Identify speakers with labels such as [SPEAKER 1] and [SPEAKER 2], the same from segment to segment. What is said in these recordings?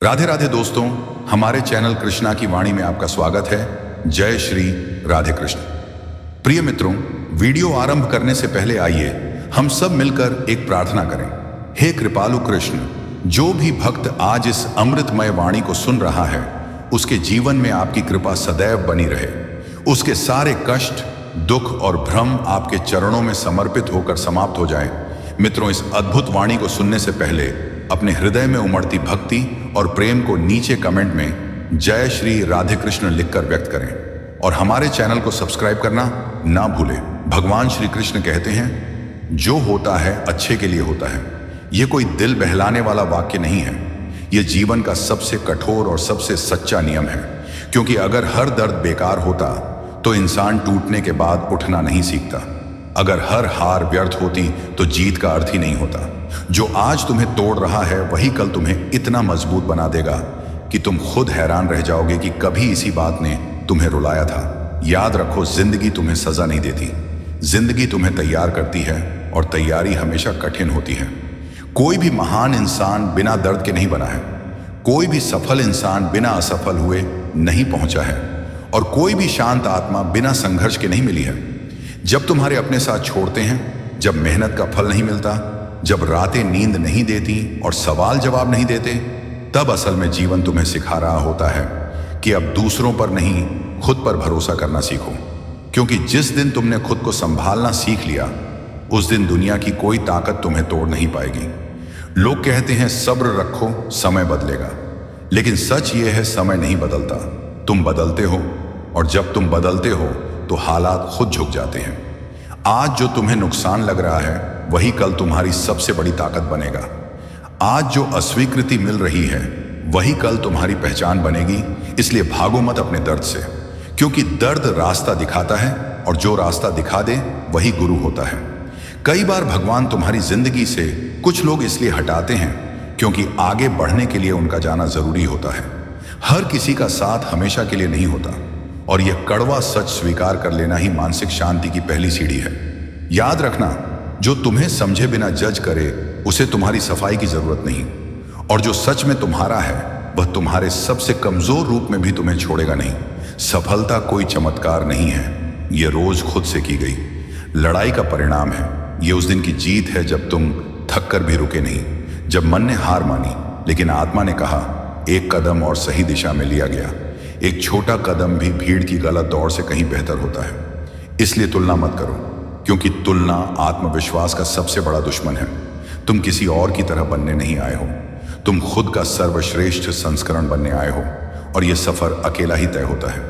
[SPEAKER 1] राधे राधे दोस्तों, हमारे चैनल कृष्णा की वाणी में आपका स्वागत है। जय श्री राधे कृष्ण। प्रिय मित्रों, वीडियो आरंभ करने से पहले आइए हम सब मिलकर एक प्रार्थना करें। हे कृपालु कृष्ण, जो भी भक्त आज इस अमृतमय वाणी को सुन रहा है, उसके जीवन में आपकी कृपा सदैव बनी रहे। उसके सारे कष्ट, दुख और भ्रम आपके चरणों में समर्पित होकर समाप्त हो जाएं। मित्रों, इस अद्भुत वाणी को सुनने से पहले अपने हृदय में उमड़ती भक्ति और प्रेम को नीचे कमेंट में जय श्री राधे कृष्ण लिखकर व्यक्त करें और हमारे चैनल को सब्सक्राइब करना ना भूलें। भगवान श्री कृष्ण कहते हैं, जो होता है अच्छे के लिए होता है। ये कोई दिल बहलाने वाला वाक्य नहीं है, ये जीवन का सबसे कठोर और सबसे सच्चा नियम है। क्योंकि अगर हर दर्द बेकार होता तो इंसान टूटने के बाद उठना नहीं सीखता। अगर हर हार व्यर्थ होती तो जीत का अर्थ ही नहीं होता। जो आज तुम्हें तोड़ रहा है वही कल तुम्हें इतना मजबूत बना देगा कि तुम खुद हैरान रह जाओगे कि कभी इसी बात ने तुम्हें रुलाया था। याद रखो, जिंदगी तुम्हें सजा नहीं देती, जिंदगी तुम्हें तैयार करती है और तैयारी हमेशा कठिन होती है। कोई भी महान इंसान बिना दर्द के नहीं बना है, कोई भी सफल इंसान बिना असफल हुए नहीं पहुंचा है और कोई भी शांत आत्मा बिना संघर्ष के नहीं मिली है। जब तुम्हारे अपने साथ छोड़ते हैं, जब मेहनत का फल नहीं मिलता, जब रातें नींद नहीं देती और सवाल जवाब नहीं देते, तब असल में जीवन तुम्हें सिखा रहा होता है कि अब दूसरों पर नहीं, खुद पर भरोसा करना सीखो। क्योंकि जिस दिन तुमने खुद को संभालना सीख लिया, उस दिन दुनिया की कोई ताकत तुम्हें तोड़ नहीं पाएगी। लोग कहते हैं सब्र रखो, समय बदलेगा, लेकिन सच ये है, समय नहीं बदलता, तुम बदलते हो। और जब तुम बदलते हो तो हालात खुद झुक जाते हैं। आज जो तुम्हें नुकसान लग रहा है वही कल तुम्हारी सबसे बड़ी ताकत बनेगा। आज जो अस्वीकृति मिल रही है वही कल तुम्हारी पहचान बनेगी। इसलिए भागो मत अपने दर्द से, क्योंकि दर्द रास्ता दिखाता है और जो रास्ता दिखा दे वही गुरु होता है। कई बार भगवान तुम्हारी जिंदगी से कुछ लोग इसलिए हटाते हैं क्योंकि आगे बढ़ने के लिए उनका जाना जरूरी होता है। हर किसी का साथ हमेशा के लिए नहीं होता और यह कड़वा सच स्वीकार कर लेना ही मानसिक शांति की पहली सीढ़ी है। याद रखना, जो तुम्हें समझे बिना जज करे उसे तुम्हारी सफाई की जरूरत नहीं, और जो सच में तुम्हारा है वह तुम्हारे सबसे कमजोर रूप में भी तुम्हें छोड़ेगा नहीं। सफलता कोई चमत्कार नहीं है, यह रोज खुद से की गई लड़ाई का परिणाम है। यह उस दिन की जीत है जब तुम थक कर भी रुके नहीं, जब मन ने हार मानी लेकिन आत्मा ने कहा एक कदम और सही दिशा में लिया गया। एक छोटा कदम भी भीड़ की गलत दौड़ से कहीं बेहतर होता है। इसलिए तुलना मत करो, क्योंकि तुलना आत्मविश्वास का सबसे बड़ा दुश्मन है। तुम किसी और की तरह बनने नहीं आए हो, तुम खुद का सर्वश्रेष्ठ संस्करण बनने आए हो और यह सफर अकेला ही तय होता है।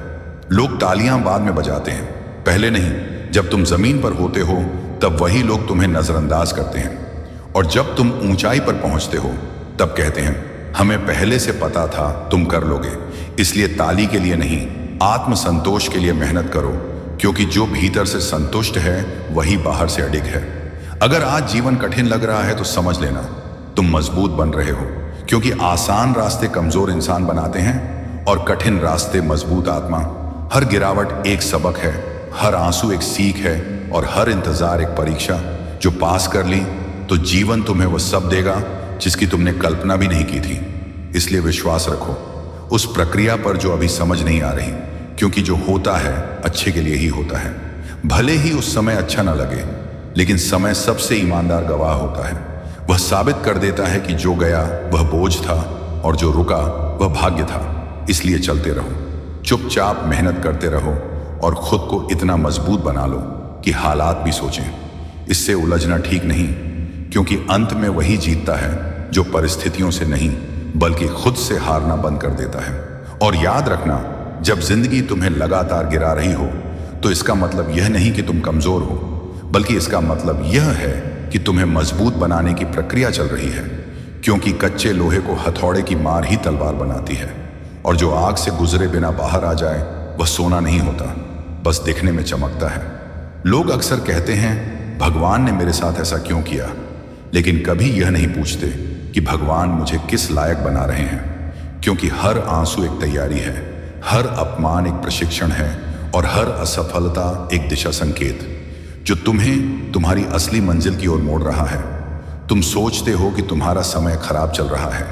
[SPEAKER 1] लोग तालियां बाद में बजाते हैं, पहले नहीं। जब तुम जमीन पर होते हो तब वही लोग तुम्हें नजरअंदाज करते हैं, और जब तुम ऊंचाई पर पहुंचते हो तब कहते हैं हमें पहले से पता था तुम कर लोगे। इसलिए ताली के लिए नहीं, आत्मसंतोष के लिए मेहनत करो, क्योंकि जो भीतर से संतुष्ट है वही बाहर से अडिग है। अगर आज जीवन कठिन लग रहा है तो समझ लेना तुम मजबूत बन रहे हो, क्योंकि आसान रास्ते कमजोर इंसान बनाते हैं और कठिन रास्ते मजबूत आत्मा। हर गिरावट एक सबक है, हर आंसू एक सीख है और हर इंतजार एक परीक्षा। जो पास कर ली तो जीवन तुम्हें वह सब देगा जिसकी तुमने कल्पना भी नहीं की थी। इसलिए विश्वास रखो उस प्रक्रिया पर जो अभी समझ नहीं आ रही, क्योंकि जो होता है अच्छे के लिए ही होता है। भले ही उस समय अच्छा ना लगे, लेकिन समय सबसे ईमानदार गवाह होता है। वह साबित कर देता है कि जो गया वह बोझ था और जो रुका वह भाग्य था। इसलिए चलते रहो, चुपचाप मेहनत करते रहो और खुद को इतना मजबूत बना लो कि हालात भी सोचें। इससे उलझना ठीक नहीं, क्योंकि अंत में वही जीतता है जो परिस्थितियों से नहीं बल्कि खुद से हारना बंद कर देता है। और याद रखना, जब जिंदगी तुम्हें लगातार गिरा रही हो तो इसका मतलब यह नहीं कि तुम कमजोर हो, बल्कि इसका मतलब यह है कि तुम्हें मजबूत बनाने की प्रक्रिया चल रही है। क्योंकि कच्चे लोहे को हथौड़े की मार ही तलवार बनाती है, और जो आग से गुजरे बिना बाहर आ जाए वह सोना नहीं होता, बस दिखने में चमकता है। लोग अक्सर कहते हैं भगवान ने मेरे साथ ऐसा क्यों किया, लेकिन कभी यह नहीं पूछते कि भगवान मुझे किस लायक बना रहे हैं। क्योंकि हर आंसू एक तैयारी है, हर अपमान एक प्रशिक्षण है और हर असफलता एक दिशा संकेत जो तुम्हें तुम्हारी असली मंजिल की ओर मोड़ रहा है। तुम सोचते हो कि तुम्हारा समय खराब चल रहा है,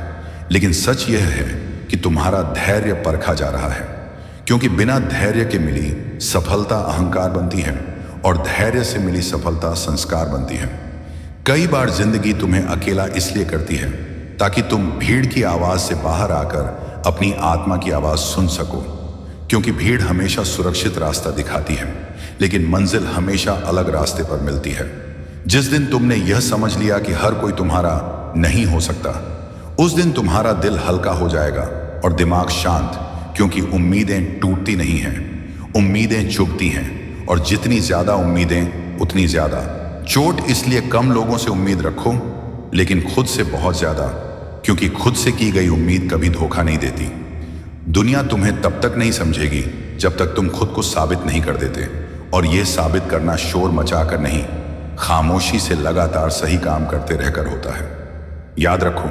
[SPEAKER 1] लेकिन सच यह है कि तुम्हारा धैर्य परखा जा रहा है, क्योंकि बिना धैर्य के मिली सफलता अहंकार बनती है और धैर्य से मिली सफलता संस्कार बनती है। कई बार जिंदगी तुम्हें अकेला इसलिए करती है ताकि तुम भीड़ की आवाज से बाहर आकर अपनी आत्मा की आवाज सुन सको, क्योंकि भीड़ हमेशा सुरक्षित रास्ता दिखाती है, लेकिन मंजिल हमेशा अलग रास्ते पर मिलती है। जिस दिन तुमने यह समझ लिया कि हर कोई तुम्हारा नहीं हो सकता, उस दिन तुम्हारा दिल हल्का हो जाएगा और दिमाग शांत, क्योंकि उम्मीदें टूटती नहीं हैं, उम्मीदें चुभती हैं, और जितनी ज्यादा उम्मीदें उतनी ज्यादा चोट। इसलिए कम लोगों से उम्मीद रखो, लेकिन खुद से बहुत ज्यादा, क्योंकि खुद से की गई उम्मीद कभी धोखा नहीं देती। दुनिया तुम्हें तब तक नहीं समझेगी जब तक तुम खुद को साबित नहीं कर देते, और यह साबित करना शोर मचाकर नहीं, खामोशी से लगातार सही काम करते रहकर होता है। याद रखो,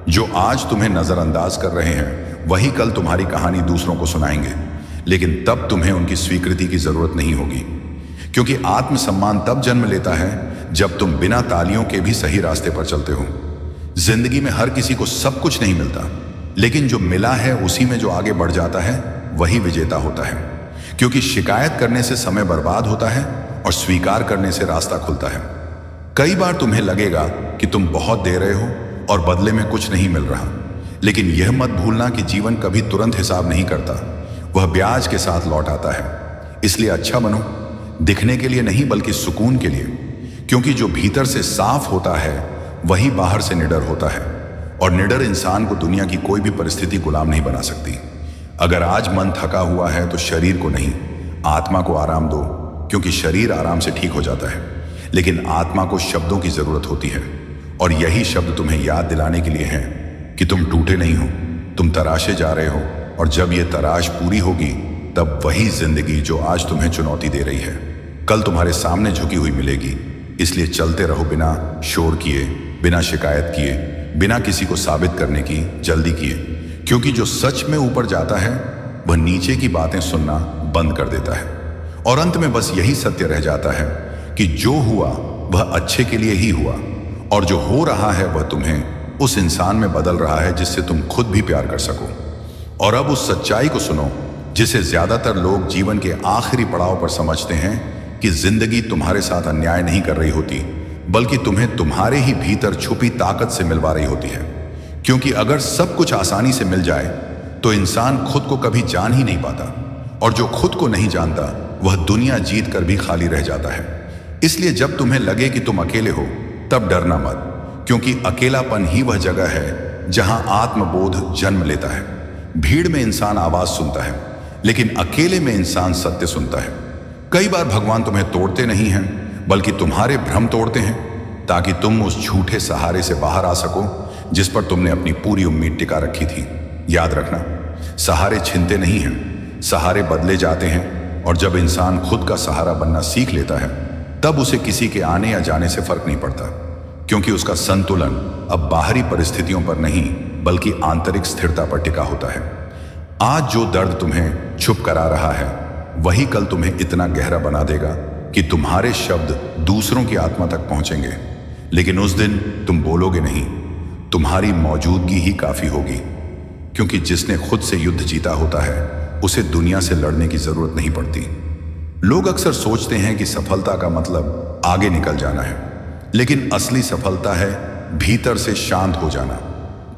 [SPEAKER 1] जो आज तुम्हें नजरअंदाज कर रहे हैं वही कल तुम्हारी कहानी दूसरों को सुनाएंगे, लेकिन तब तुम्हें उनकी स्वीकृति की जरूरत नहीं होगी, क्योंकि आत्मसम्मान तब जन्म लेता है जब तुम बिना तालियों के भी सही रास्ते पर चलते हो। जिंदगी में हर किसी को सब कुछ नहीं मिलता, लेकिन जो मिला है उसी में जो आगे बढ़ जाता है वही विजेता होता है, क्योंकि शिकायत करने से समय बर्बाद होता है और स्वीकार करने से रास्ता खुलता है। कई बार तुम्हें लगेगा कि तुम बहुत दे रहे हो और बदले में कुछ नहीं मिल रहा, लेकिन यह मत भूलना कि जीवन कभी तुरंत हिसाब नहीं करता, वह ब्याज के साथ लौट आता है। इसलिए अच्छा बनो, दिखने के लिए नहीं बल्कि सुकून के लिए, क्योंकि जो भीतर से साफ होता है वही बाहर से निडर होता है, और निडर इंसान को दुनिया की कोई भी परिस्थिति गुलाम नहीं बना सकती। अगर आज मन थका हुआ है तो शरीर को नहीं, आत्मा को आराम दो, क्योंकि शरीर आराम से ठीक हो जाता है, लेकिन आत्मा को शब्दों की जरूरत होती है, और यही शब्द तुम्हें याद दिलाने के लिए हैं कि तुम टूटे नहीं हो, तुम तराशे जा रहे हो, और जब यह तराश पूरी होगी तब वही जिंदगी जो आज तुम्हें चुनौती दे रही है कल तुम्हारे सामने झुकी हुई मिलेगी। इसलिए चलते रहो बिना शोर किए, बिना शिकायत किए, बिना किसी को साबित करने की जल्दी किए, क्योंकि जो सच में ऊपर जाता है वह नीचे की बातें सुनना बंद कर देता है, और अंत में बस यही सत्य रह जाता है कि जो हुआ वह अच्छे के लिए ही हुआ, और जो हो रहा है वह तुम्हें उस इंसान में बदल रहा है जिससे तुम खुद भी प्यार कर सको। और अब उस सच्चाई को सुनो जिसे ज्यादातर लोग जीवन के आखिरी पड़ाव पर समझते हैं, कि जिंदगी तुम्हारे साथ अन्याय नहीं कर रही होती, बल्कि तुम्हें तुम्हारे ही भीतर छुपी ताकत से मिलवा रही होती है। क्योंकि अगर सब कुछ आसानी से मिल जाए तो इंसान खुद को कभी जान ही नहीं पाता, और जो खुद को नहीं जानता वह दुनिया जीत कर भी खाली रह जाता है। इसलिए जब तुम्हें लगे कि तुम अकेले हो तब डरना मत, क्योंकि अकेलापन ही वह जगह है जहां आत्मबोध जन्म लेता है। भीड़ में इंसान आवाज सुनता है, लेकिन अकेले में इंसान सत्य सुनता है। कई बार भगवान तुम्हें तोड़ते नहीं हैं, बल्कि तुम्हारे भ्रम तोड़ते हैं, ताकि तुम उस झूठे सहारे से बाहर आ सको जिस पर तुमने अपनी पूरी उम्मीद टिका रखी थी। याद रखना, सहारे छिनते नहीं हैं, सहारे बदले जाते हैं, और जब इंसान खुद का सहारा बनना सीख लेता है तब उसे किसी के आने या जाने से फर्क नहीं पड़ता, क्योंकि उसका संतुलन अब बाहरी परिस्थितियों पर नहीं बल्कि आंतरिक स्थिरता पर टिका होता है। आज जो दर्द तुम्हें चुप करा रहा है वही कल तुम्हें इतना गहरा बना देगा कि तुम्हारे शब्द दूसरों की आत्मा तक पहुंचेंगे, लेकिन उस दिन तुम बोलोगे नहीं, तुम्हारी मौजूदगी ही काफी होगी, क्योंकि जिसने खुद से युद्ध जीता होता है उसे दुनिया से लड़ने की जरूरत नहीं पड़ती। लोग अक्सर सोचते हैं कि सफलता का मतलब आगे निकल जाना है, लेकिन असली सफलता है भीतर से शांत हो जाना,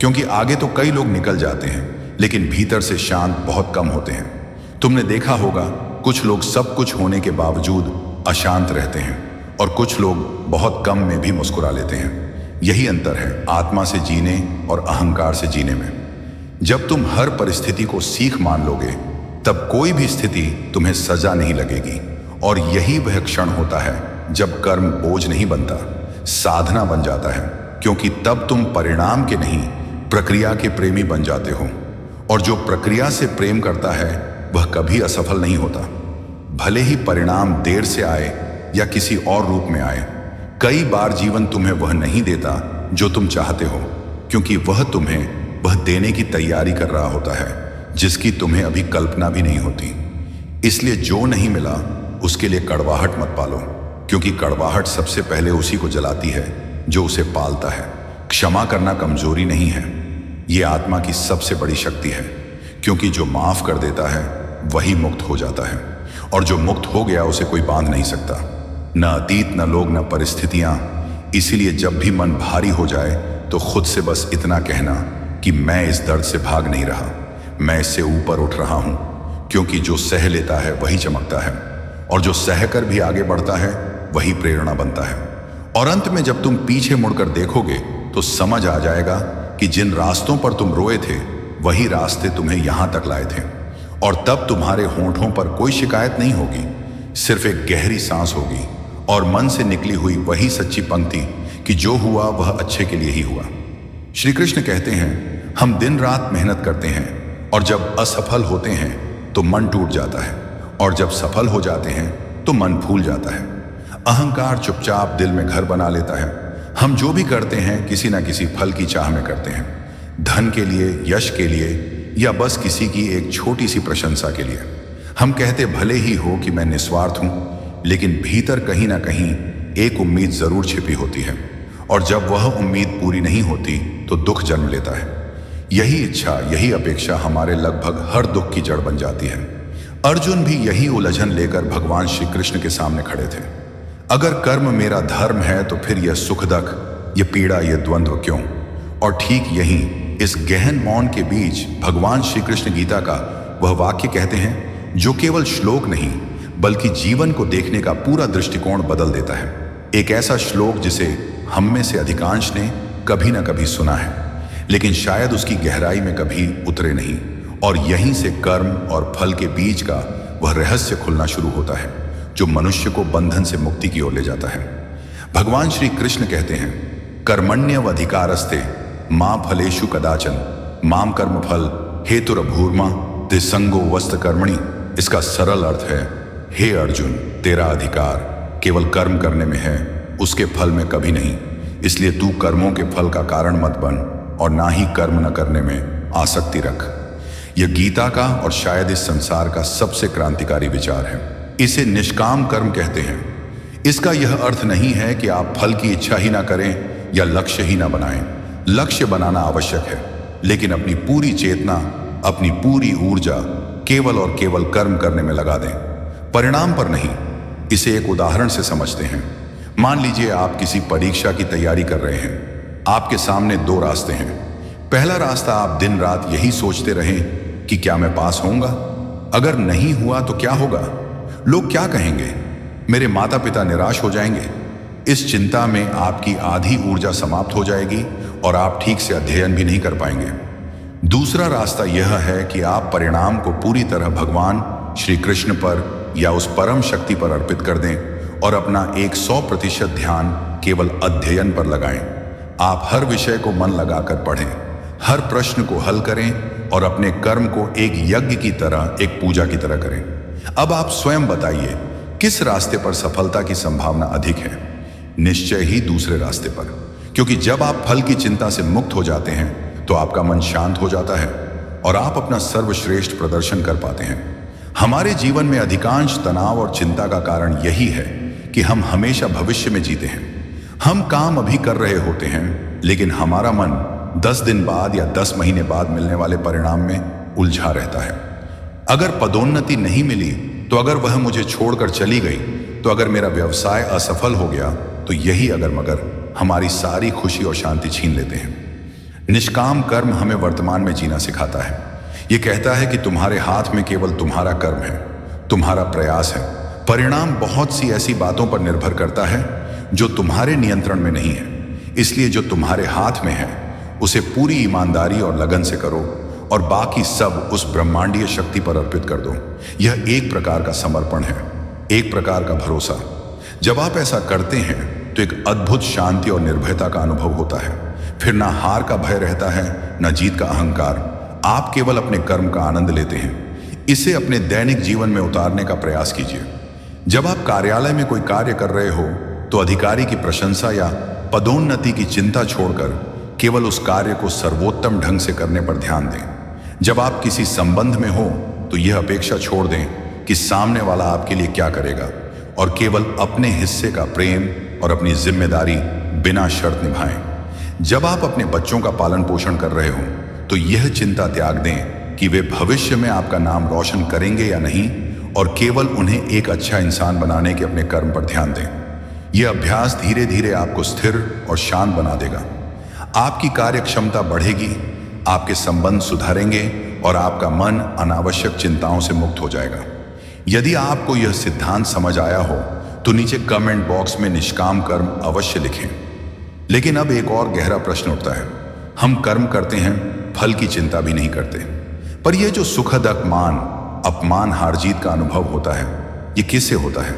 [SPEAKER 1] क्योंकि आगे तो कई लोग निकल जाते हैं लेकिन भीतर से शांत बहुत कम होते हैं। तुमने देखा होगा, कुछ लोग सब कुछ होने के बावजूद अशांत रहते हैं, और कुछ लोग बहुत कम में भी मुस्कुरा लेते हैं। यही अंतर है आत्मा से जीने और अहंकार से जीने में। जब तुम हर परिस्थिति को सीख मान लोगे तब कोई भी स्थिति तुम्हें सजा नहीं लगेगी, और यही वह क्षण होता है जब कर्म बोझ नहीं बनता, साधना बन जाता है, क्योंकि तब तुम परिणाम के नहीं प्रक्रिया के प्रेमी बन जाते हो, और जो प्रक्रिया से प्रेम करता है वह कभी असफल नहीं होता, भले ही परिणाम देर से आए या किसी और रूप में आए। कई बार जीवन तुम्हें वह नहीं देता जो तुम चाहते हो, क्योंकि वह तुम्हें वह देने की तैयारी कर रहा होता है जिसकी तुम्हें अभी कल्पना भी नहीं होती। इसलिए जो नहीं मिला उसके लिए कड़वाहट मत पालो, क्योंकि कड़वाहट सबसे पहले उसी को जलाती है जो उसे पालता है। क्षमा करना कमजोरी नहीं है, ये आत्मा की सबसे बड़ी शक्ति है, क्योंकि जो माफ कर देता है वही मुक्त हो जाता है, और जो मुक्त हो गया उसे कोई बांध नहीं सकता, न अतीत, न लोग, न परिस्थितियां। इसीलिए जब भी मन भारी हो जाए तो खुद से बस इतना कहना कि मैं इस दर्द से भाग नहीं रहा, मैं इससे ऊपर उठ रहा हूं, क्योंकि जो सह लेता है वही चमकता है, और जो सहकर भी आगे बढ़ता है वही प्रेरणा बनता है। और अंत में जब तुम पीछे मुड़कर देखोगे तो समझ आ जाएगा कि जिन रास्तों पर तुम रोए थे वही रास्ते तुम्हें यहां तक लाए थे, और तब तुम्हारे होंठों पर कोई शिकायत नहीं होगी, सिर्फ एक गहरी सांस होगी और मन से निकली हुई वही सच्ची पंक्ति कि जो हुआ वह अच्छे के लिए ही हुआ। श्री कृष्ण कहते हैं, हम दिन रात मेहनत करते हैं और जब असफल होते हैं तो मन टूट जाता है, और जब सफल हो जाते हैं तो मन फूल जाता है। अहंकार चुपचाप दिल में घर बना लेता है। हम जो भी करते हैं किसी न किसी फल की चाह में करते हैं, धन के लिए, यश के लिए, या बस किसी की एक छोटी सी प्रशंसा के लिए। हम कहते भले ही हो कि मैं निस्वार्थ हूं, लेकिन भीतर कहीं ना कहीं एक उम्मीद जरूर छिपी होती है, और जब वह उम्मीद पूरी नहीं होती तो दुख जन्म लेता है। यही इच्छा, यही अपेक्षा हमारे लगभग हर दुख की जड़ बन जाती है। अर्जुन भी यही उलझन लेकर भगवान श्री कृष्ण के सामने खड़े थे। अगर कर्म मेरा धर्म है तो फिर यह सुखदक, यह पीड़ा, यह द्वंद्व क्यों? और ठीक यहीं इस गहन मौन के बीच भगवान श्री कृष्ण गीता का वह वाक्य कहते हैं जो केवल श्लोक नहीं बल्कि जीवन को देखने का पूरा दृष्टिकोण बदल देता है। एक ऐसा श्लोक जिसे हम में से अधिकांश ने कभी ना कभी सुना है, लेकिन शायद उसकी गहराई में कभी उतरे नहीं, और यहीं से कर्म और फल के बीच का वह रहस्य खुलना शुरू होता है जो मनुष्य को बंधन से मुक्ति की ओर ले जाता है। भगवान श्री कृष्ण कहते हैं, कर्मण्यवधिकारस्ते मां फलेषु कदाचन माम कर्म फल हेतुरभूर्मा ते संगो वस्त कर्मणि। इसका सरल अर्थ है, हे अर्जुन, तेरा अधिकार केवल कर्म करने में है, उसके फल में कभी नहीं। इसलिए तू कर्मों के फल का कारण मत बन और ना ही कर्म न करने में आसक्ति रख। यह गीता का और शायद इस संसार का सबसे क्रांतिकारी विचार है। इसे निष्काम कर्म कहते हैं। इसका यह अर्थ नहीं है कि आप फल की इच्छा ही ना करें या लक्ष्य ही ना बनाएं। लक्ष्य बनाना आवश्यक है, लेकिन अपनी पूरी चेतना, अपनी पूरी ऊर्जा केवल और केवल कर्म करने में लगा दें, परिणाम पर नहीं। इसे एक उदाहरण से समझते हैं। मान लीजिए आप किसी परीक्षा की तैयारी कर रहे हैं। आपके सामने दो रास्ते हैं। पहला रास्ता, आप दिन रात यही सोचते रहें कि क्या मैं पास होऊंगा? अगर नहीं हुआ तो क्या होगा? लोग क्या कहेंगे? मेरे माता पिता निराश हो जाएंगे। इस चिंता में आपकी आधी ऊर्जा समाप्त हो जाएगी और आप ठीक से अध्ययन भी नहीं कर पाएंगे। दूसरा रास्ता यह है कि आप परिणाम को पूरी तरह भगवान श्री कृष्ण पर या उस परम शक्ति पर अर्पित कर दें और अपना 100% ध्यान केवल अध्ययन पर लगाएं। आप हर विषय को मन लगाकर पढ़ें, हर प्रश्न को हल करें और अपने कर्म को एक यज्ञ की तरह, एक पूजा की तरह करें। अब आप स्वयं बताइए, किस रास्ते पर सफलता की संभावना अधिक है? निश्चय ही दूसरे रास्ते पर, क्योंकि जब आप फल की चिंता से मुक्त हो जाते हैं तो आपका मन शांत हो जाता है और आप अपना सर्वश्रेष्ठ प्रदर्शन कर पाते हैं। हमारे जीवन में अधिकांश तनाव और चिंता का कारण यही है कि हम हमेशा भविष्य में जीते हैं। हम काम अभी कर रहे होते हैं, लेकिन हमारा मन 10 दिन बाद या 10 महीने बाद मिलने वाले परिणाम में उलझा रहता है। अगर पदोन्नति नहीं मिली तो, अगर वह मुझे छोड़कर चली गई तो, अगर मेरा व्यवसाय असफल हो गया तो, यही अगर मगर हमारी सारी खुशी और शांति छीन लेते हैं। निष्काम कर्म हमें वर्तमान में जीना सिखाता है। यह कहता है कि तुम्हारे हाथ में केवल तुम्हारा कर्म है, तुम्हारा प्रयास है। परिणाम बहुत सी ऐसी बातों पर निर्भर करता है जो तुम्हारे नियंत्रण में नहीं है। इसलिए जो तुम्हारे हाथ में है उसे पूरी ईमानदारी और लगन से करो और बाकी सब उस ब्रह्मांडीय शक्ति पर अर्पित कर दो। यह एक प्रकार का समर्पण है, एक प्रकार का भरोसा। जब आप ऐसा करते हैं तो एक अद्भुत शांति और निर्भयता का अनुभव होता है। फिर ना हार का भय रहता है, ना जीत का अहंकार। आप केवल अपने कर्म का आनंद लेते हैं। इसे अपने दैनिक जीवन में उतारने का प्रयास कीजिए। जब आप कार्यालय में कोई कार्य कर रहे हो तो अधिकारी की प्रशंसा या पदोन्नति की चिंता छोड़कर केवल उस कार्य को सर्वोत्तम ढंग से करने पर ध्यान दें। जब आप किसी संबंध में हो तो यह अपेक्षा छोड़ दें कि सामने वाला आपके लिए क्या करेगा, और केवल अपने हिस्से का प्रेम और अपनी जिम्मेदारी बिना शर्त निभाएं। जब आप अपने बच्चों का पालन पोषण कर रहे हो तो यह चिंता त्याग दें कि वे भविष्य में आपका नाम रोशन करेंगे या नहीं, और केवल उन्हें एक अच्छा इंसान बनाने के अपने कर्म पर ध्यान दें। यह अभ्यास धीरे धीरे आपको स्थिर और शांत बना देगा। आपकी कार्य क्षमता बढ़ेगी, आपके संबंध सुधरेंगे और आपका मन अनावश्यक चिंताओं से मुक्त हो जाएगा। यदि आपको यह सिद्धांत समझ आया हो तो नीचे कमेंट बॉक्स में निष्काम कर्म अवश्य लिखें। लेकिन अब एक और गहरा प्रश्न उठता है। हम कर्म करते हैं, फल की चिंता भी नहीं करते, पर यह जो सुखद अपमान हार जीत का अनुभव होता है, यह किससे होता है?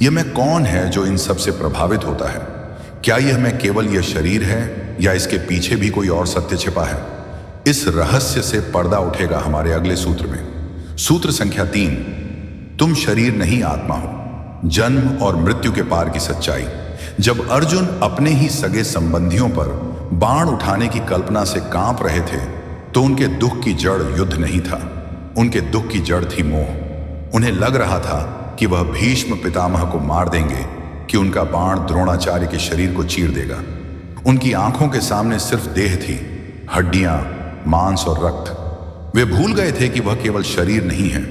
[SPEAKER 1] यह मैं कौन है जो इन सब से प्रभावित होता है? क्या यह मैं केवल यह शरीर है या इसके पीछे भी कोई और सत्य छिपा है? इस रहस्य से पर्दा उठेगा हमारे अगले सूत्र में। सूत्र संख्या 3, तुम शरीर नहीं आत्मा हो। जन्म और मृत्यु के पार की सच्चाई। जब अर्जुन अपने ही सगे संबंधियों पर बाण उठाने की कल्पना से कांप रहे थे तो उनके दुख की जड़ युद्ध नहीं था, उनके दुख की जड़ थी मोह। उन्हें लग रहा था कि वह भीष्म पितामह को मार देंगे, कि उनका बाण द्रोणाचार्य के शरीर को चीर देगा। उनकी आंखों के सामने सिर्फ देह थी, हड्डियां, मांस और रक्त। वे भूल गए थे कि वह केवल शरीर नहीं है,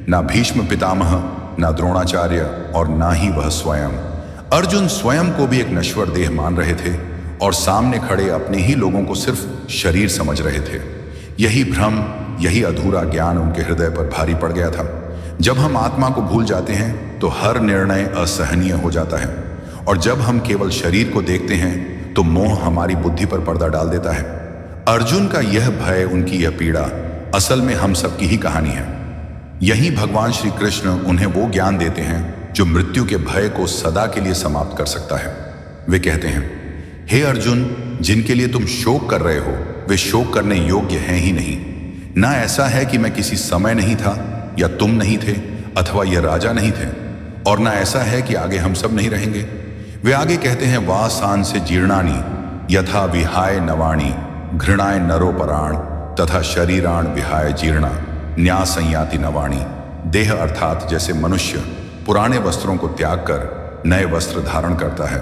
[SPEAKER 1] ना भीष्म पितामह, ना द्रोणाचार्य और ना ही वह स्वयं। अर्जुन स्वयं को भी एक नश्वर देह मान रहे थे और सामने खड़े अपने ही लोगों को सिर्फ शरीर समझ रहे थे। यही भ्रम, यही अधूरा ज्ञान उनके हृदय पर भारी पड़ गया था। जब हम आत्मा को भूल जाते हैं तो हर निर्णय असहनीय हो जाता है, और जब हम केवल शरीर को देखते हैं तो मोह हमारी बुद्धि पर पर्दा डाल देता है। अर्जुन का यह भय, उनकी यह पीड़ा असल में हम सबकी ही कहानी है। यही भगवान श्री कृष्ण उन्हें वो ज्ञान देते हैं जो मृत्यु के भय को सदा के लिए समाप्त कर सकता है। वे कहते हैं, हे अर्जुन, जिनके लिए तुम शोक कर रहे हो वे शोक करने योग्य हैं ही नहीं। ना ऐसा है कि मैं किसी समय नहीं था, या तुम नहीं थे, अथवा यह राजा नहीं थे, और ना ऐसा है कि आगे हम सब नहीं रहेंगे। वे आगे कहते हैं, वासान से जीर्णानि यथा विहाय नवाणी घृणाय नरोपराण तथा शरीराण विहाय जीर्णा न्यासंयाति नवाणी। देह अर्थात जैसे मनुष्य पुराने वस्त्रों को त्याग कर नए वस्त्र धारण करता है,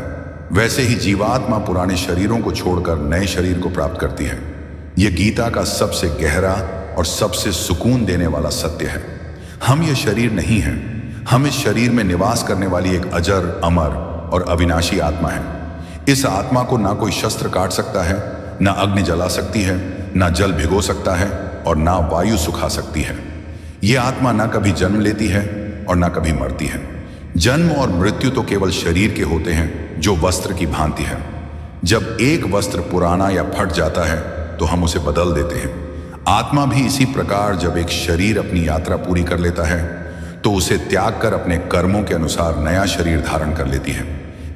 [SPEAKER 1] वैसे ही जीवात्मा पुराने शरीरों को छोड़कर नए शरीर को प्राप्त करती है। यह गीता का सबसे गहरा और सबसे सुकून देने वाला सत्य है। हम यह शरीर नहीं हैं, हम इस शरीर में निवास करने वाली एक अजर, अमर और अविनाशी आत्मा है। इस आत्मा को ना कोई शस्त्र काट सकता है, ना अग्नि जला सकती है, ना जल भिगो सकता है और ना वायु सुखा सकती है। यह आत्मा ना कभी जन्म लेती है और ना कभी मरती है। जन्म और मृत्यु तो केवल शरीर के होते हैं जो वस्त्र की भांति है। जब एक वस्त्र पुराना या फट जाता है तो हम उसे बदल देते हैं। आत्मा भी इसी प्रकार जब एक शरीर अपनी यात्रा पूरी कर लेता है तो उसे त्याग कर अपने कर्मों के अनुसार नया शरीर धारण कर लेती है।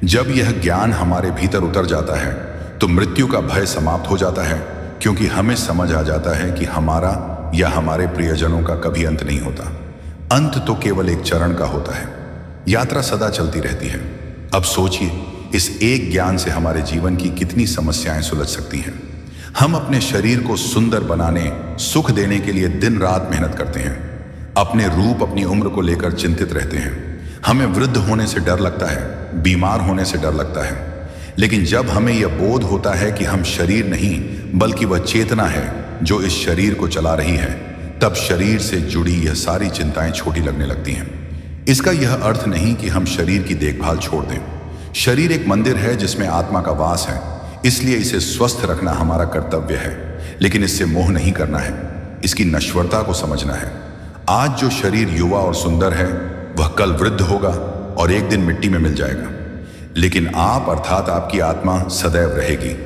[SPEAKER 1] जब यह ज्ञान हमारे भीतर उतर जाता है तो मृत्यु का भय समाप्त हो जाता है, क्योंकि हमें समझ आ जाता है कि हमारा या हमारे प्रियजनों का कभी अंत नहीं होता। अंत तो केवल एक चरण का होता है। यात्रा सदा चलती रहती है। अब सोचिए, इस एक ज्ञान से हमारे जीवन की कितनी समस्याएं सुलझ सकती हैं। हम अपने शरीर को सुंदर बनाने, सुख देने के लिए दिन रात मेहनत करते हैं। अपने रूप, अपनी उम्र को लेकर चिंतित रहते हैं। हमें वृद्ध होने से डर लगता है, बीमार होने से डर लगता है। लेकिन जब हमें यह बोध होता है कि हम शरीर नहीं बल्कि वह चेतना है जो इस शरीर को चला रही है, तब शरीर से जुड़ी यह सारी चिंताएं छोटी लगने लगती हैं। इसका यह अर्थ नहीं कि हम शरीर की देखभाल छोड़ दें। शरीर एक मंदिर है जिसमें आत्मा का वास है, इसलिए इसे स्वस्थ रखना हमारा कर्तव्य है। लेकिन इससे मोह नहीं करना है, इसकी नश्वरता को समझना है। आज जो शरीर युवा और सुंदर है वह कल वृद्ध होगा और एक दिन मिट्टी में मिल जाएगा। लेकिन आप अर्थात आपकी आत्मा सदैव रहेगी।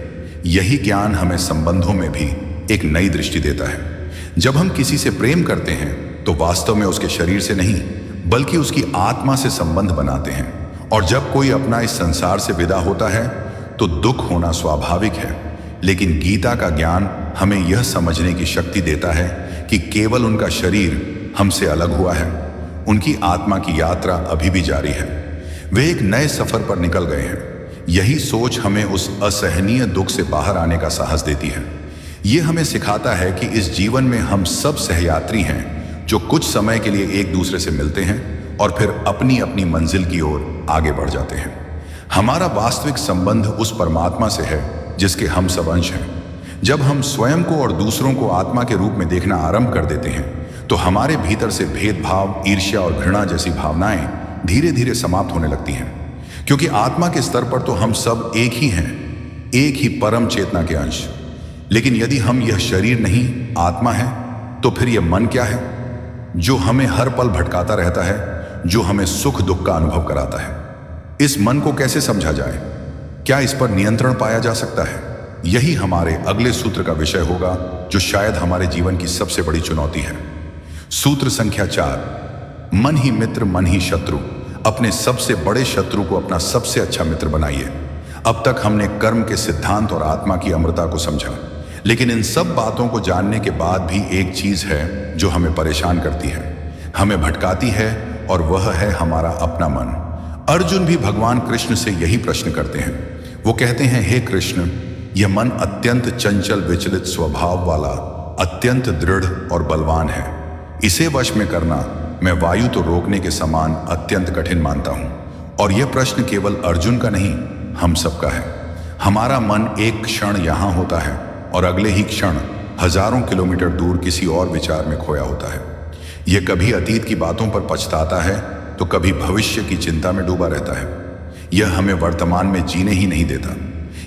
[SPEAKER 1] यही ज्ञान हमें संबंधों में भी एक नई दृष्टि देता है। जब हम किसी से प्रेम करते हैं तो वास्तव में उसके शरीर से नहीं बल्कि उसकी आत्मा से संबंध बनाते हैं। और जब कोई अपना इस संसार से विदा होता है तो दुख होना स्वाभाविक है। लेकिन गीता का ज्ञान हमें यह समझने की शक्ति देता है कि केवल उनका शरीर हमसे अलग हुआ है, उनकी आत्मा की यात्रा अभी भी जारी है। वे एक नए सफर पर निकल गए हैं। यही सोच हमें उस असहनीय दुख से बाहर आने का साहस देती है। यह हमें सिखाता है कि इस जीवन में हम सब सहयात्री हैं जो कुछ समय के लिए एक दूसरे से मिलते हैं और फिर अपनी अपनी मंजिल की ओर आगे बढ़ जाते हैं। हमारा वास्तविक संबंध उस परमात्मा से है जिसके हम सब अंश हैं। जब हम स्वयं को और दूसरों को आत्मा के रूप में देखना आरंभ कर देते हैं तो हमारे भीतर से भेदभाव, ईर्ष्या और घृणा जैसी भावनाएं धीरे धीरे समाप्त होने लगती हैं। क्योंकि आत्मा के स्तर पर तो हम सब एक ही हैं, एक ही परम चेतना के अंश। लेकिन यदि हम यह शरीर नहीं आत्मा है तो फिर यह मन क्या है, जो हमें हर पल भटकाता रहता है, जो हमें सुख दुख का अनुभव कराता है। इस मन को कैसे समझा जाए? क्या इस पर नियंत्रण पाया जा सकता है? यही हमारे अगले सूत्र का विषय होगा, जो शायद हमारे जीवन की सबसे बड़ी चुनौती है। सूत्र संख्या 4, मन ही मित्र मन ही शत्रु। अपने सबसे बड़े शत्रु को अपना सबसे अच्छा मित्र बनाइए। अब तक हमने कर्म के सिद्धांत और आत्मा की अमरता को समझा, लेकिन इन सब बातों को जानने के बाद भी एक चीज है जो हमें परेशान करती है, हमें भटकाती है, और वह है हमारा अपना मन। अर्जुन भी भगवान कृष्ण से यही प्रश्न करते हैं। वो कहते हैं, हे कृष्ण, यह मन अत्यंत चंचल विचलित स्वभाव वाला, अत्यंत दृढ़ और बलवान है। इसे वश में करना मैं वायु तो रोकने के समान अत्यंत कठिन मानता हूं। और यह प्रश्न केवल अर्जुन का नहीं, हम सबका है। हमारा मन एक क्षण यहां होता है और अगले ही क्षण हजारों किलोमीटर दूर किसी और विचार में खोया होता है। यह कभी अतीत की बातों पर पछताता है तो कभी भविष्य की चिंता में डूबा रहता है। यह हमें वर्तमान में जीने ही नहीं देता।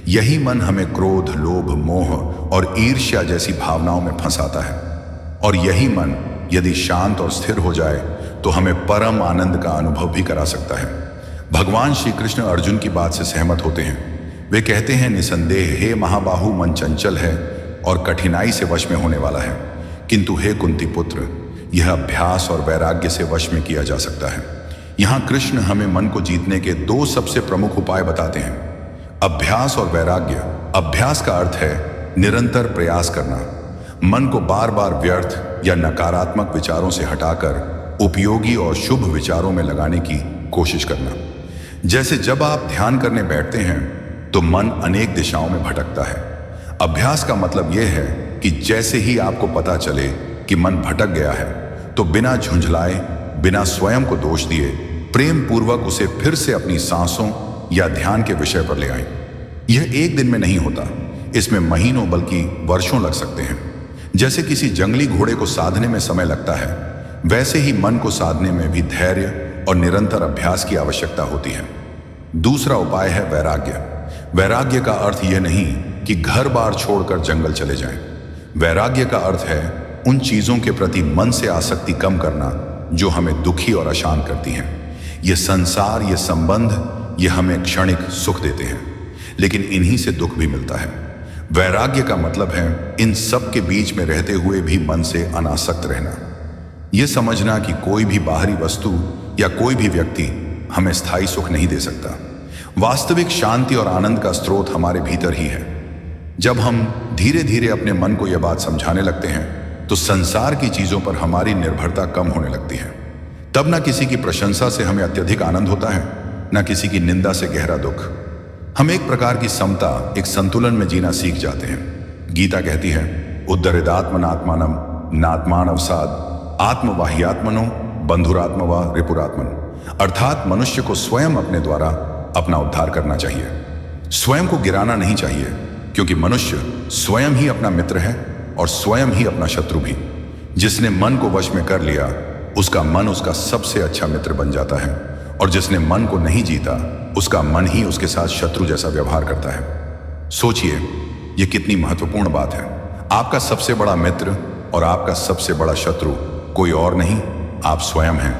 [SPEAKER 1] यही मन हमें क्रोध, लोभ, मोह और ईर्ष्या जैसी भावनाओं में फंसाता है। और यही मन यदि शांत और स्थिर हो जाए तो हमें परम आनंद का अनुभव भी करा सकता है। भगवान श्री कृष्ण अर्जुन की बात से सहमत होते हैं। वे कहते हैं, निसंदेह हे महाबाहु, मन चंचल है और कठिनाई से वश में होने वाला है, किंतु हे कुंती पुत्र, यह अभ्यास और वैराग्य से वश में किया जा सकता है। यहाँ कृष्ण हमें मन को जीतने के 2 सबसे प्रमुख उपाय बताते हैं, अभ्यास और वैराग्य। अभ्यास का अर्थ है निरंतर प्रयास करना, मन को बार बार व्यर्थ या नकारात्मक विचारों से हटाकर उपयोगी और शुभ विचारों में लगाने की कोशिश करना। जैसे जब आप ध्यान करने बैठते हैं तो मन अनेक दिशाओं में भटकता है। अभ्यास का मतलब यह है कि जैसे ही आपको पता चले कि मन भटक गया है तो बिना झुंझलाए, बिना स्वयं को दोष दिए, प्रेम पूर्वक उसे फिर से अपनी सांसों या ध्यान के विषय पर ले आए। यह एक दिन में नहीं होता, इसमें महीनों बल्कि वर्षों लग सकते हैं। जैसे किसी जंगली घोड़े को साधने में समय लगता है, वैसे ही मन को साधने में भी धैर्य और निरंतर अभ्यास की आवश्यकता होती है। दूसरा उपाय है वैराग्य। वैराग्य का अर्थ यह नहीं कि घर बार छोड़कर जंगल चले जाएं। वैराग्य का अर्थ है उन चीजों के प्रति मन से आसक्ति कम करना जो हमें दुखी और अशांत करती हैं। यह संसार, ये संबंध, ये हमें क्षणिक सुख देते हैं, लेकिन इन्हीं से दुख भी मिलता है। वैराग्य का मतलब है इन सब के बीच में रहते हुए भी मन से अनासक्त रहना। यह समझना कि कोई भी बाहरी वस्तु या कोई भी व्यक्ति हमें स्थायी सुख नहीं दे सकता। वास्तविक शांति और आनंद का स्रोत हमारे भीतर ही है। जब हम धीरे धीरे अपने मन को यह बात समझाने लगते हैं तो संसार की चीजों पर हमारी निर्भरता कम होने लगती है। तब न किसी की प्रशंसा से हमें अत्यधिक आनंद होता है, न किसी की निंदा से गहरा दुख। हम एक प्रकार की समता, एक संतुलन में जीना सीख जाते हैं। गीता कहती है, उद्धरिदात्मनात्मानम नात्मानवसाद आत्मवाह्यात्मनो बंधुरात्मवा रिपुरात्मन। अर्थात मनुष्य को स्वयं अपने द्वारा अपना उद्धार करना चाहिए, स्वयं को गिराना नहीं चाहिए, क्योंकि मनुष्य स्वयं ही अपना मित्र है और स्वयं ही अपना शत्रु भी। जिसने मन को वश में कर लिया उसका मन उसका सबसे अच्छा मित्र बन जाता है, और जिसने मन को नहीं जीता उसका मन ही उसके साथ शत्रु जैसा व्यवहार करता है। सोचिए, यह कितनी महत्वपूर्ण बात है। आपका सबसे बड़ा मित्र और आपका सबसे बड़ा शत्रु कोई और नहीं, आप स्वयं हैं,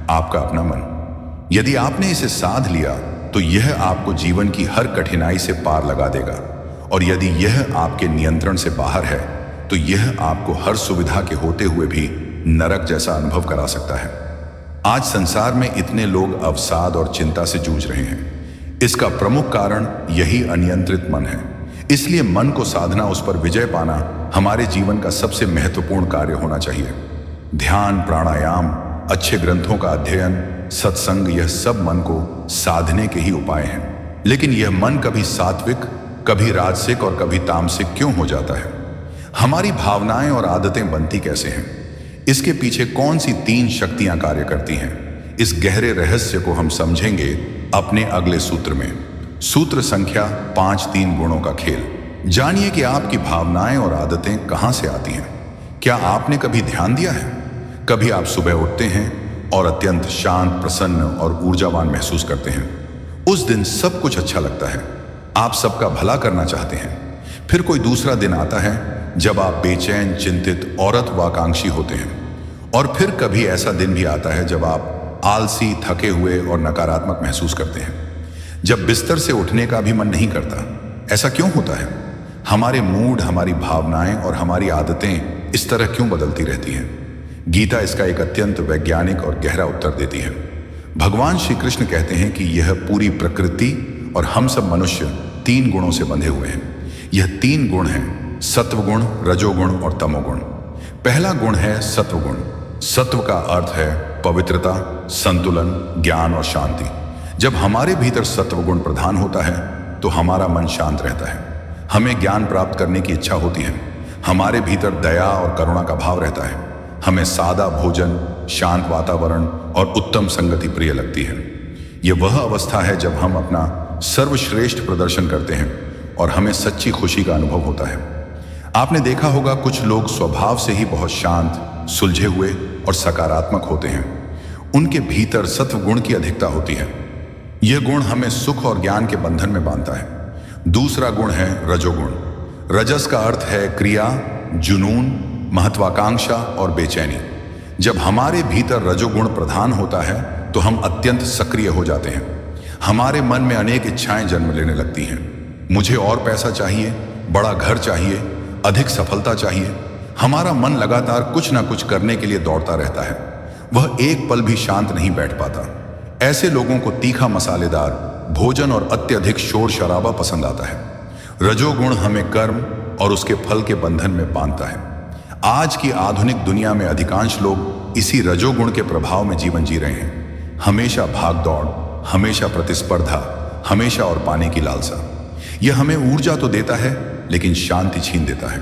[SPEAKER 1] आपका अपना मन। यदि आपने इसे साध लिया तो यह आपको जीवन की हर कठिनाई से पार लगा देगा, और यदि यह आपके नियंत्रण से बाहर है तो यह आपको हर सुविधा के होते हुए भी नरक जैसा अनुभव करा सकता है। आज संसार में इतने लोग अवसाद और चिंता से जूझ रहे हैं। इसका प्रमुख कारण यही अनियंत्रित मन है। इसलिए मन को साधना, उस पर विजय पाना हमारे जीवन का सबसे महत्वपूर्ण कार्य होना चाहिए। ध्यान, प्राणायाम, अच्छे ग्रंथों का अध्ययन, सत्संग, यह सब मन को साधने के ही उपाय हैं। लेकिन यह मन कभी सात्विक, कभी राजसिक और कभी तामसिक क्यों हो जाता है? हमारी भावनाएं और आदतें बनती कैसे हैं? इसके पीछे कौन सी 3 शक्तियां कार्य करती हैं? इस गहरे रहस्य को हम समझेंगे अपने अगले सूत्र में। सूत्र संख्या 5, 3 गुणों का खेल। जानिए कि आपकी भावनाएं और आदतें कहां से आती हैं। क्या आपने कभी ध्यान दिया है? कभी आप सुबह उठते हैं और अत्यंत शांत, प्रसन्न और ऊर्जावान महसूस करते हैं। उस दिन सब कुछ अच्छा लगता है, आप सबका भला करना चाहते हैं। फिर कोई दूसरा दिन आता है जब आप बेचैन, चिंतित और अत्वाकांक्षी होते हैं। और फिर कभी ऐसा दिन भी आता है जब आप आलसी, थके हुए और नकारात्मक महसूस करते हैं, जब बिस्तर से उठने का भी मन नहीं करता। ऐसा क्यों होता है? हमारे मूड, हमारी भावनाएं और हमारी आदतें इस तरह क्यों बदलती रहती हैं? गीता इसका एक अत्यंत वैज्ञानिक और गहरा उत्तर देती है। भगवान श्री कृष्ण कहते हैं कि यह पूरी प्रकृति और हम सब मनुष्य 3 गुणों से बंधे हुए हैं। यह 3 गुण हैं, सत्वगुण, रजोगुण और तमोगुण। पहला गुण है सत्वगुण। सत्व का अर्थ है पवित्रता, संतुलन, ज्ञान और शांति। जब हमारे भीतर सत्वगुण प्रधान होता है तो हमारा मन शांत रहता है, हमें ज्ञान प्राप्त करने की इच्छा होती है, हमारे भीतर दया और करुणा का भाव रहता है, हमें सादा भोजन, शांत वातावरण और उत्तम संगति प्रिय लगती है। यह वह अवस्था है जब हम अपना सर्वश्रेष्ठ प्रदर्शन करते हैं और हमें सच्ची खुशी का अनुभव होता है। आपने देखा होगा कुछ लोग स्वभाव से ही बहुत शांत, सुलझे हुए और सकारात्मक होते हैं। उनके भीतर सत्व गुण की अधिकता होती है। यह गुण हमें सुख और ज्ञान के बंधन में बांधता है। दूसरा गुण है रजोगुण। रजस का अर्थ है क्रिया, जुनून, महत्वाकांक्षा और बेचैनी। जब हमारे भीतर रजोगुण प्रधान होता है तो हम अत्यंत सक्रिय हो जाते हैं। हमारे मन में अनेक इच्छाएं जन्म लेने लगती हैं। मुझे और पैसा चाहिए, बड़ा घर चाहिए, अधिक सफलता चाहिए। हमारा मन लगातार कुछ ना कुछ करने के लिए दौड़ता रहता है। वह एक पल भी शांत नहीं बैठ पाता। ऐसे लोगों को तीखा, मसालेदार भोजन और अत्यधिक शोर शराबा पसंद आता है। रजोगुण हमें कर्म और उसके फल के बंधन में बांधता है। आज की आधुनिक दुनिया में अधिकांश लोग इसी रजोगुण के प्रभाव में जीवन जी रहे हैं। हमेशा भाग दौड़, हमेशा प्रतिस्पर्धा, हमेशा और पाने की लालसा। यह हमें ऊर्जा तो देता है लेकिन शांति छीन देता है।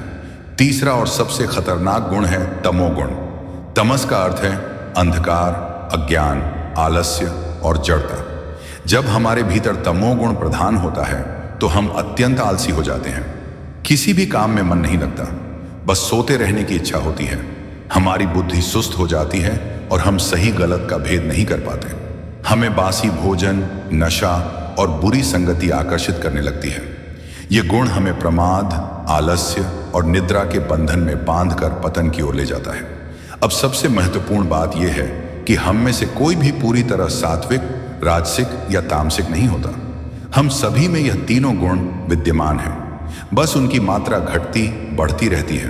[SPEAKER 1] तीसरा और सबसे खतरनाक गुण है तमोगुण। तमस का अर्थ है अंधकार, अज्ञान, आलस्य और जड़ता। जब हमारे भीतर तमोगुण प्रधान होता है तो हम अत्यंत आलसी हो जाते हैं। किसी भी काम में मन नहीं लगता, बस सोते रहने की इच्छा होती है। हमारी बुद्धि सुस्त हो जाती है और हम सही गलत का भेद नहीं कर पाते। हमें बासी भोजन, नशा और बुरी संगति आकर्षित करने लगती है। ये गुण हमें प्रमाद, आलस्य और निद्रा के बंधन में बांधकर पतन की ओर ले जाता है। अब सबसे महत्वपूर्ण बात यह है कि हम में से कोई भी पूरी तरह सात्विक, राजसिक या तामसिक नहीं होता। हम सभी में यह तीनों गुण विद्यमान हैं, बस उनकी मात्रा घटती बढ़ती रहती है।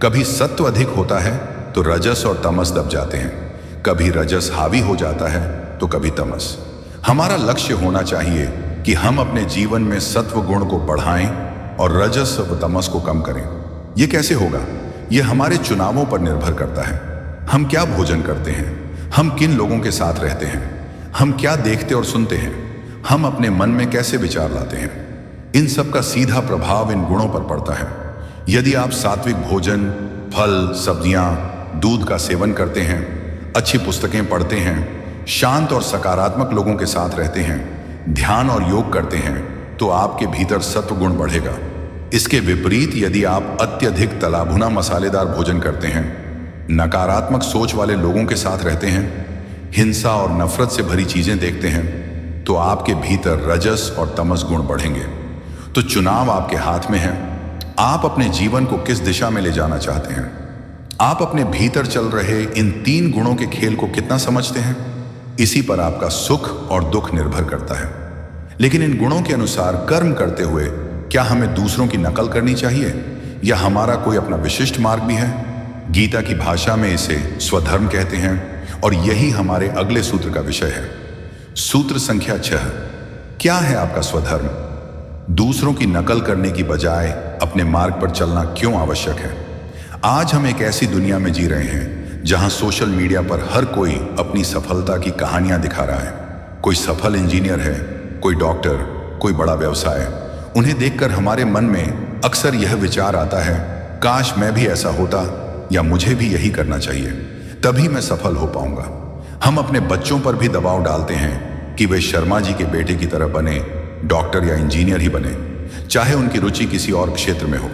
[SPEAKER 1] कभी सत्व अधिक होता है तो रजस और तमस दब जाते हैं, कभी रजस हावी हो जाता है तो कभी तमस। हमारा लक्ष्य होना चाहिए कि हम अपने जीवन में सत्व गुण को बढ़ाएं और रजस व तमस को कम करें। यह कैसे होगा? यह हमारे चुनावों पर निर्भर करता है। हम क्या भोजन करते हैं, हम किन लोगों के साथ रहते हैं, हम क्या देखते और सुनते हैं, हम अपने मन में कैसे विचार लाते हैं। इन सब का सीधा प्रभाव इन गुणों पर पड़ता है। यदि आप सात्विक भोजन, फल, सब्जियां, दूध का सेवन करते हैं, अच्छी पुस्तकें पढ़ते हैं, शांत और सकारात्मक लोगों के साथ रहते हैं, ध्यान और योग करते हैं, तो आपके भीतर सत्व गुण बढ़ेगा। इसके विपरीत यदि आप अत्यधिक तला भुना मसालेदार भोजन करते हैं, नकारात्मक सोच वाले लोगों के साथ रहते हैं, हिंसा और नफरत से भरी चीजें देखते हैं, तो आपके भीतर रजस और तमस गुण बढ़ेंगे। तो चुनाव आपके हाथ में है। आप अपने जीवन को किस दिशा में ले जाना चाहते हैं? आप अपने भीतर चल रहे इन 3 गुणों के खेल को कितना समझते हैं? इसी पर आपका सुख और दुख निर्भर करता है। लेकिन इन गुणों के अनुसार कर्म करते हुए क्या हमें दूसरों की नकल करनी चाहिए या हमारा कोई अपना विशिष्ट मार्ग भी है? गीता की भाषा में इसे स्वधर्म कहते हैं और यही हमारे अगले सूत्र का विषय है। सूत्र संख्या 6। क्या है आपका स्वधर्म? दूसरों की नकल करने की बजाय अपने मार्ग पर चलना क्यों आवश्यक है? आज हम एक ऐसी दुनिया में जी रहे हैं जहां सोशल मीडिया पर हर कोई अपनी सफलता की कहानियां दिखा रहा है। कोई सफल इंजीनियर है, कोई डॉक्टर, कोई बड़ा व्यवसाय। उन्हें देखकर हमारे मन में अक्सर यह विचार आता है, काश मैं भी ऐसा होता या मुझे भी यही करना चाहिए, तभी मैं सफल हो पाऊंगा। हम अपने बच्चों पर भी दबाव डालते हैं कि वे शर्मा जी के बेटे की तरह बने, डॉक्टर या इंजीनियर ही बने। चाहे उनकी रुचि किसी और क्षेत्र में हो।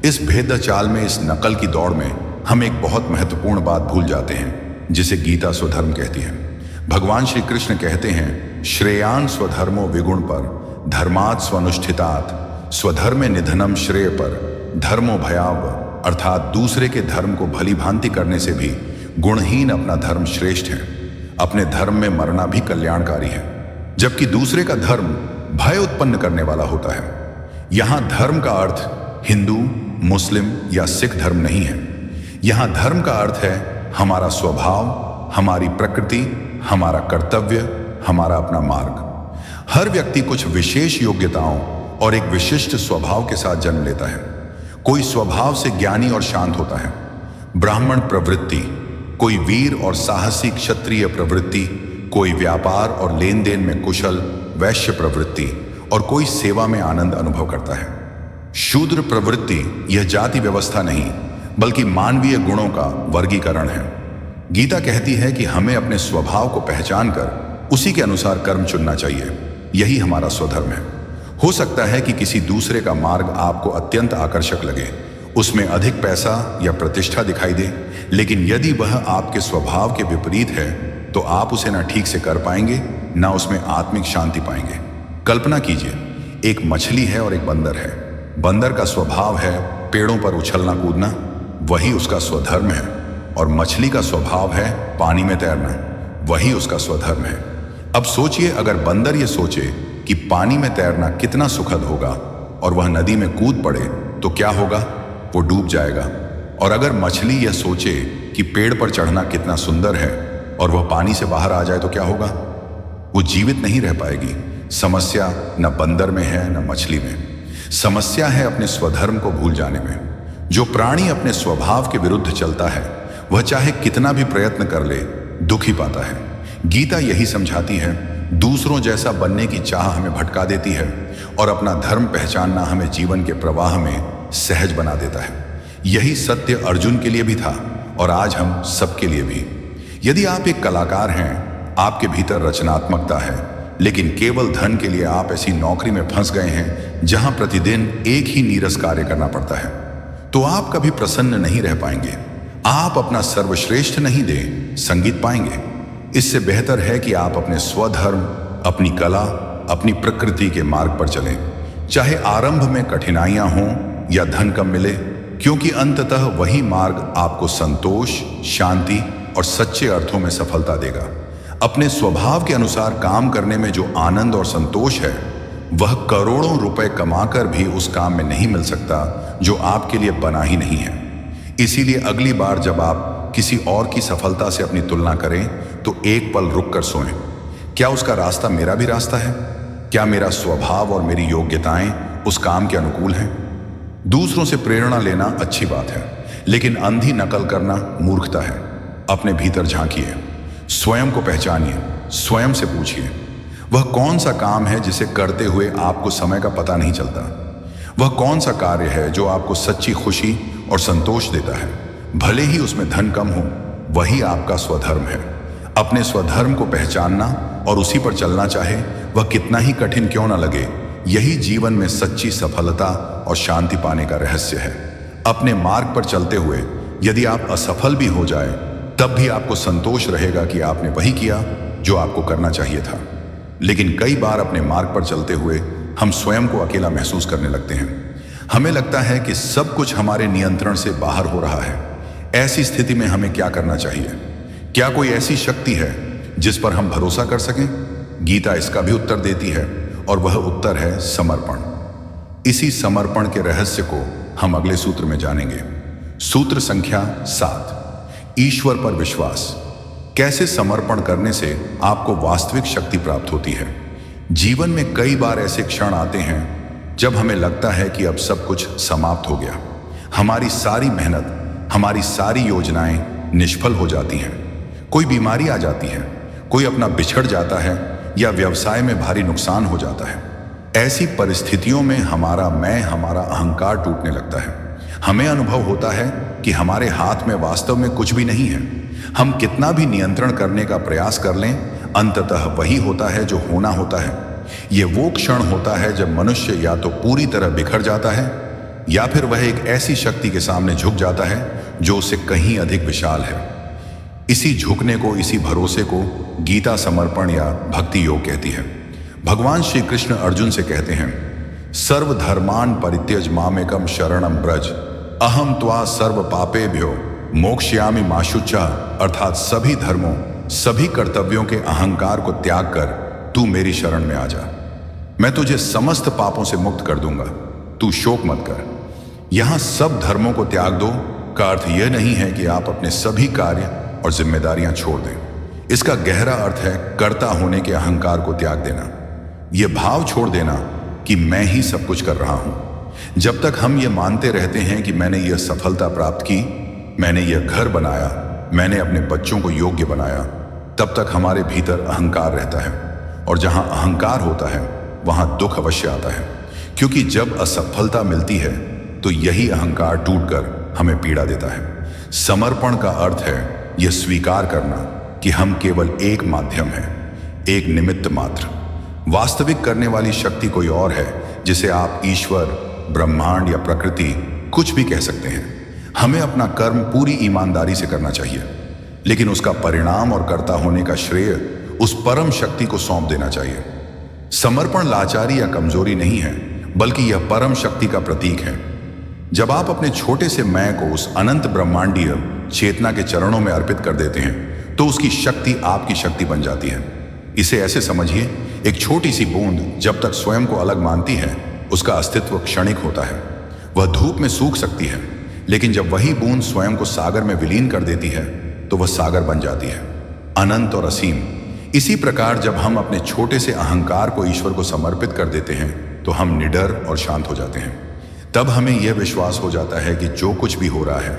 [SPEAKER 1] इस भेद चाल में, इस नकल की दौड़ में हम एक बहुत महत्वपूर्ण बात भूल जाते हैं, जिसे गीता स्वधर्म कहती है। भगवान श्री कृष्ण कहते हैं, श्रेयान स्वधर्मो विगुण पर धर्मात् स्वनुष्ठितात् स्वधर्मे निधनम श्रेय पर धर्मो भयाव। अर्थात दूसरे के धर्म को भली भांति करने से भी गुणहीन अपना धर्म श्रेष्ठ है। अपने धर्म में मरना भी कल्याणकारी है, जबकि दूसरे का धर्म भय उत्पन्न करने वाला होता है। यहां धर्म का अर्थ हिंदू, मुस्लिम या सिख धर्म नहीं है। यहां धर्म का अर्थ है हमारा स्वभाव, हमारी प्रकृति, हमारा कर्तव्य, हमारा अपना मार्ग। हर व्यक्ति कुछ विशेष योग्यताओं और एक विशिष्ट स्वभाव के साथ जन्म लेता है। कोई स्वभाव से ज्ञानी और शांत होता है, ब्राह्मण प्रवृत्ति, कोई वीर और साहसी क्षत्रिय प्रवृत्ति, कोई व्यापार और लेन देन में कुशल वैश्य प्रवृत्ति, और कोई सेवा में आनंद अनुभव करता है। शूद्र प्रवृत्ति यह जाति व्यवस्था नहीं, बल्कि मानवीय गुणों का वर्गीकरण है। गीता कहती है कि हमें अपने स्वभाव को पहचान कर उसी के अनुसार कर्म चुनना चाहिए। यही हमारा स्वधर्म है। हो सकता है कि किसी दूसरे का मार्ग आपको अत्यंत आकर्षक लगे, उसमें अधिक पैसा या प्रतिष्ठा दिखाई दे, लेकिन यदि वह आपके स्वभाव के विपरीत है तो आप उसे ना ठीक से कर पाएंगे, ना उसमें आत्मिक शांति पाएंगे। कल्पना कीजिए, एक मछली है और एक बंदर है। बंदर का स्वभाव है पेड़ों पर उछलना कूदना, वही उसका स्वधर्म है, और मछली का स्वभाव है पानी में तैरना, वही उसका स्वधर्म है। अब सोचिए, अगर बंदर ये सोचे कि पानी में तैरना कितना सुखद होगा और वह नदी में कूद पड़े तो क्या होगा? वो डूब जाएगा। और अगर मछली यह सोचे कि पेड़ पर चढ़ना कितना सुंदर है और वह पानी से बाहर आ जाए तो क्या होगा? वो जीवित नहीं रह पाएगी। समस्या न बंदर में है न मछली में, समस्या है अपने स्वधर्म को भूल जाने में। जो प्राणी अपने स्वभाव के विरुद्ध चलता है वह चाहे कितना भी प्रयत्न कर ले, दुख ही पाता है। गीता यही समझाती है, दूसरों जैसा बनने की चाह हमें भटका देती है और अपना धर्म पहचानना हमें जीवन के प्रवाह में सहज बना देता है। यही सत्य अर्जुन के लिए भी था और आज हम सबके लिए भी। यदि आप एक कलाकार हैं, आपके भीतर रचनात्मकता है, लेकिन केवल धन के लिए आप ऐसी नौकरी में फंस गए हैं जहां प्रतिदिन एक ही नीरस कार्य करना पड़ता है, तो आप कभी प्रसन्न नहीं रह पाएंगे। आप अपना सर्वश्रेष्ठ नहीं दे संगीत पाएंगे। इससे बेहतर है कि आप अपने स्वधर्म, अपनी कला, अपनी प्रकृति के मार्ग पर चलें, चाहे आरंभ में कठिनाइयां हों या धन कम मिले, क्योंकि अंततः वही मार्ग आपको संतोष, शांति और सच्चे अर्थों में सफलता देगा। अपने स्वभाव के अनुसार काम करने में जो आनंद और संतोष है, वह करोड़ों रुपए कमाकर भी उस काम में नहीं मिल सकता जो आपके लिए बना ही नहीं है। इसीलिए अगली बार जब आप किसी और की सफलता से अपनी तुलना करें तो एक पल रुक कर सोएं। क्या उसका रास्ता मेरा भी रास्ता है? क्या मेरा स्वभाव और मेरी योग्यताएं उस काम के अनुकूल हैं? दूसरों से प्रेरणा लेना अच्छी बात है, लेकिन अंधी नकल करना मूर्खता है। अपने भीतर झांकिए, स्वयं को पहचानिए, स्वयं से पूछिए, वह कौन सा काम है जिसे करते हुए आपको समय का पता नहीं चलता? वह कौन सा कार्य है जो आपको सच्ची खुशी और संतोष देता है? भले ही उसमें धन कम हो, वही आपका स्वधर्म है। अपने स्वधर्म को पहचानना और उसी पर चलना, चाहे वह कितना ही कठिन क्यों न लगे, यही जीवन में सच्ची सफलता और शांति पाने का रहस्य है। अपने मार्ग पर चलते हुए यदि आप असफल भी हो जाए, तब भी आपको संतोष रहेगा कि आपने वही किया जो आपको करना चाहिए था। लेकिन कई बार अपने मार्ग पर चलते हुए हम स्वयं को अकेला महसूस करने लगते हैं। हमें लगता है कि सब कुछ हमारे नियंत्रण से बाहर हो रहा है। ऐसी स्थिति में हमें क्या करना चाहिए? क्या कोई ऐसी शक्ति है जिस पर हम भरोसा कर सकें? गीता इसका भी उत्तर देती है, और वह उत्तर है समर्पण। इसी समर्पण के रहस्य को हम अगले सूत्र में जानेंगे। सूत्र संख्या 7, ईश्वर पर विश्वास। कैसे समर्पण करने से आपको वास्तविक शक्ति प्राप्त होती है। जीवन में कई बार ऐसे क्षण आते हैं जब हमें लगता है कि अब सब कुछ समाप्त हो गया। हमारी सारी मेहनत, हमारी सारी योजनाएं निष्फल हो जाती हैं। कोई बीमारी आ जाती है, कोई अपना बिछड़ जाता है या व्यवसाय में भारी नुकसान हो जाता है। ऐसी परिस्थितियों में हमारा मैं, हमारा अहंकार टूटने लगता है। हमें अनुभव होता है कि हमारे हाथ में वास्तव में कुछ भी नहीं है। हम कितना भी नियंत्रण करने का प्रयास कर लें, अंततः वही होता है जो होना होता है। ये वो क्षण होता है जब मनुष्य या तो पूरी तरह बिखर जाता है या फिर वह एक ऐसी शक्ति के सामने झुक जाता है जो उससे कहीं अधिक विशाल है। इसी झुकने को, इसी भरोसे को गीता समर्पण या भक्ति योग कहती है। भगवान श्री कृष्ण अर्जुन से कहते हैं, सर्वधर्मान परित्यज मामेकम शरणम ब्रज अहम त्वा सर्व पापेभ्यो मोक्ष्यामि मा शुचा। अर्थात सभी धर्मों, सभी कर्तव्यों के अहंकार को त्याग कर तू मेरी शरण में आ जा, मैं तुझे समस्त पापों से मुक्त कर दूंगा, तू शोक मत कर। यहां सब धर्मों को त्याग दो का अर्थ यह नहीं है कि आप अपने सभी कार्य और जिम्मेदारियां छोड़ दें। इसका गहरा अर्थ है कर्ता होने के अहंकार को त्याग देना, यह भाव छोड़ देना कि मैं ही सब कुछ कर रहा हूं। जब तक हम ये मानते रहते हैं कि मैंने यह सफलता प्राप्त की, मैंने यह घर बनाया, मैंने अपने बच्चों को योग्य बनाया, तब तक हमारे भीतर अहंकार रहता है। और जहां अहंकार होता है वहां दुख अवश्य आता है, क्योंकि जब असफलता मिलती है तो यही अहंकार टूटकर हमें पीड़ा देता है। समर्पण का अर्थ है यह स्वीकार करना कि हम केवल एक माध्यम हैं, एक निमित्त मात्र। वास्तविक करने वाली शक्ति कोई और है, जिसे आप ईश्वर, ब्रह्मांड या प्रकृति कुछ भी कह सकते हैं। हमें अपना कर्म पूरी ईमानदारी से करना चाहिए, लेकिन उसका परिणाम और कर्ता होने का श्रेय उस परम शक्ति को सौंप देना चाहिए। समर्पण लाचारी या कमजोरी नहीं है, बल्कि यह परम शक्ति का प्रतीक है। जब आप अपने छोटे से मैं को उस अनंत ब्रह्मांडीय चेतना के चरणों में अर्पित कर देते हैं तो उसकी शक्ति आपकी शक्ति बन जाती है। इसे ऐसे समझिए, एक छोटी सी बूंद जब तक स्वयं को अलग मानती है उसका अस्तित्व क्षणिक होता है। वह धूप में सूख सकती है, लेकिन जब वही बूंद स्वयं को सागर में विलीन कर देती है तो वह सागर बन जाती है, अनंत और असीम। इसी प्रकार जब हम अपने छोटे से अहंकार को ईश्वर को समर्पित कर देते हैं तो हम निडर और शांत हो जाते हैं। तब हमें यह विश्वास हो जाता है कि जो कुछ भी हो रहा है